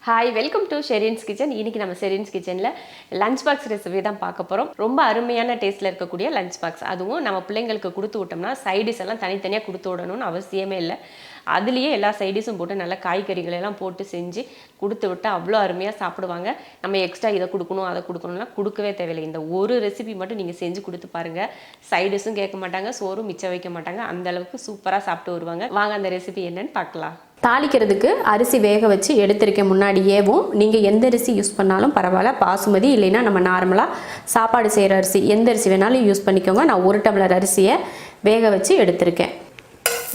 Hi, welcome to Sherin's kitchen. இன்னைக்கு நம்ம ஷெரின்ஸ் கிச்சனில் லஞ்ச் பாக்ஸ் ரெசிபி தான் பார்க்க போகிறோம். ரொம்ப அருமையான டேஸ்ட்டில் இருக்கக்கூடிய லஞ்ச் பாக்ஸ். அதுவும் நம்ம பிள்ளைங்களுக்கு கொடுத்து விட்டோம்னா சைடிஸ் எல்லாம் தனித்தனியாக கொடுத்து விடணும்னு அவசியமே இல்லை. அதுலேயே எல்லா சைடிஸும் போட்டு நல்லா காய்கறிகளெல்லாம் போட்டு செஞ்சு கொடுத்து விட்டால் அவ்வளோ அருமையாக சாப்பிடுவாங்க. நம்ம எக்ஸ்ட்ரா இதை கொடுக்கணும் அதை கொடுக்கணும்னா கொடுக்கவே தேவையில்லை. இந்த ஒரு ரெசிபி மட்டும் நீங்கள் செஞ்சு கொடுத்து பாருங்கள். சைடிஸும் கேட்க மாட்டாங்க, சோறும் மிச்சம் வைக்க மாட்டாங்க. அந்தளவுக்கு சூப்பராக சாப்பிட்டு வருவாங்க. வாங்க அந்த ரெசிபி என்னன்னு பார்க்கலாம். தாளிக்கிறதுக்கு அரிசி வேக வச்சு எடுத்திருக்க முன்னாடியேவும் நீங்கள் எந்த அரிசி யூஸ் பண்ணாலும் பரவாயில்ல. பாசுமதி இல்லைன்னா நம்ம நார்மலாக சாப்பாடு செய்கிற அரிசி எந்த அரிசி வேணாலும் யூஸ் பண்ணிக்கோங்க. நான் 1 டம்ளர் அரிசியை வேக வச்சு எடுத்திருக்கேன்.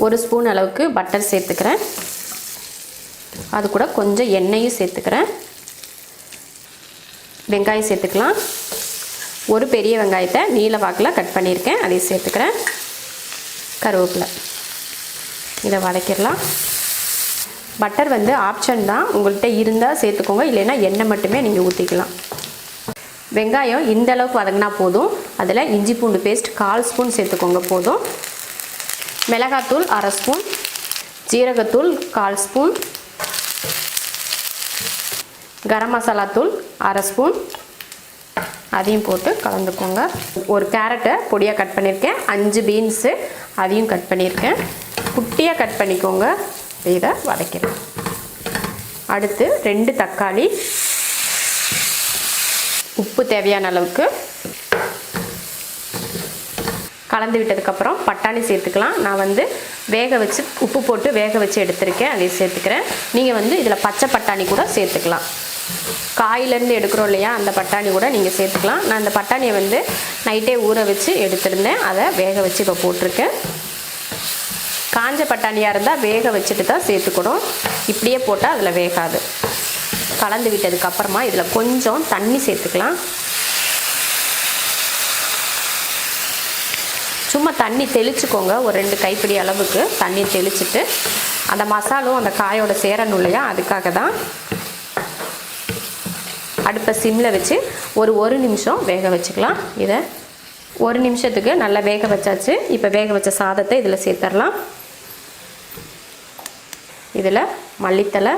1 ஸ்பூன் அளவுக்கு பட்டர் சேர்த்துக்கிறேன். அது கூட கொஞ்சம் எண்ணெயும் சேர்த்துக்கிறேன். வெங்காயம் சேர்த்துக்கலாம். ஒரு பெரிய வெங்காயத்தை நீல வாக்கில் கட் பண்ணியிருக்கேன், அதையும் சேர்த்துக்கிறேன். கருவேப்பிலை, இதை வதக்கிடலாம். பட்டர் ஆப்ஷன் தான், உங்கள்கிட்ட இருந்தால் சேர்த்துக்கோங்க, இல்லைன்னா எண்ணெய் மட்டுமே நீங்கள் ஊற்றிக்கலாம். வெங்காயம் இந்த அளவுக்கு வதங்கினா போதும். அதில் இஞ்சி பூண்டு பேஸ்ட் 1/4 ஸ்பூன் சேர்த்துக்கோங்க போதும். மிளகாத்தூள் 1/2 ஸ்பூன், ஜீரகத்தூள் 1/4 ஸ்பூன், கரம் மசாலா தூள் 1/2 ஸ்பூன், அதையும் போட்டு கலந்துக்கோங்க. ஒரு கேரட்டை பொடியாக கட் பண்ணியிருக்கேன். 5 பீன்ஸு அதையும் கட் பண்ணியிருக்கேன். குட்டியாக கட் பண்ணிக்கோங்க. இதை வதக்கிறேன். அடுத்து 2 தக்காளி, உப்பு தேவையான அளவுக்கு கலந்து விட்டதுக்கப்புறம் பட்டாணி சேர்த்துக்கலாம். நான் வேக வச்சு உப்பு போட்டு வேக வச்சு எடுத்திருக்கேன், அதை சேர்த்துக்கிறேன். நீங்கள் இதில் பச்சை பட்டாணி கூட சேர்த்துக்கலாம். காயிலேருந்து எடுக்கிறோம் இல்லையா, அந்த பட்டாணி கூட நீங்கள் சேர்த்துக்கலாம். நான் அந்த பட்டாணியை நைட்டே ஊற வச்சு எடுத்திருந்தேன், அதை வேக வச்சு இப்போ போட்டிருக்கேன். காஞ்ச பட்டாணியாக இருந்தால் வேக வச்சுட்டு தான் சேர்த்துக்கணும். இப்படியே போட்டால் அதில் வேகாது. கலந்து விட்டதுக்கப்புறமா இதில் கொஞ்சம் தண்ணி சேர்த்துக்கலாம். சும்மா தண்ணி தெளிச்சுக்கோங்க. ஒரு 2 கைப்பிடி அளவுக்கு தண்ணி தெளிச்சுட்டு அந்த மசாலும் அந்த காயோட சேரணும் இல்லையா, அதுக்காக தான். அடுப்பை சிம்மில் வச்சு ஒரு நிமிஷம் வேக வச்சுக்கலாம். இதை 1 நிமிஷத்துக்கு நல்லா வேக வச்சாச்சு. இப்போ வேக வச்ச சாதத்தை இதில் சேர்த்துடலாம். இதில் மல்லித்தலை,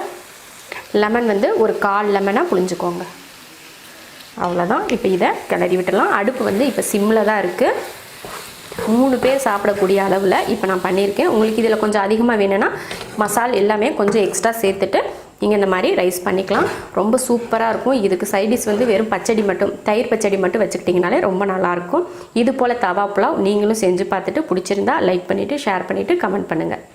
லெமன் ஒரு 1/4 லெமனாக புழிஞ்சுக்கோங்க. அவ்வளோதான். இப்போ இதை கிளறி விட்டுடலாம். அடுப்பு இப்போ சிம்மில் தான் இருக்குது. 3 பேர் சாப்பிடக்கூடிய அளவில் இப்போ நான் பண்ணியிருக்கேன். உங்களுக்கு இதில் கொஞ்சம் அதிகமாக வேணும்னா மசால் எல்லாமே கொஞ்சம் எக்ஸ்ட்ரா சேர்த்துட்டு நீங்கள் இந்த மாதிரி ரைஸ் பண்ணிக்கலாம். ரொம்ப சூப்பராக இருக்கும். இதுக்கு சைடிஷ் வெறும் பச்சடி மட்டும், தயிர் பச்சடி மட்டும் வச்சுக்கிட்டிங்கனாலே ரொம்ப நல்லாயிருக்கும். இது போல் தவா புலாவ் நீங்களும் செஞ்சு பார்த்துட்டு பிடிச்சிருந்தா லைக் பண்ணிவிட்டு ஷேர் பண்ணிவிட்டு கமெண்ட் பண்ணுங்கள்.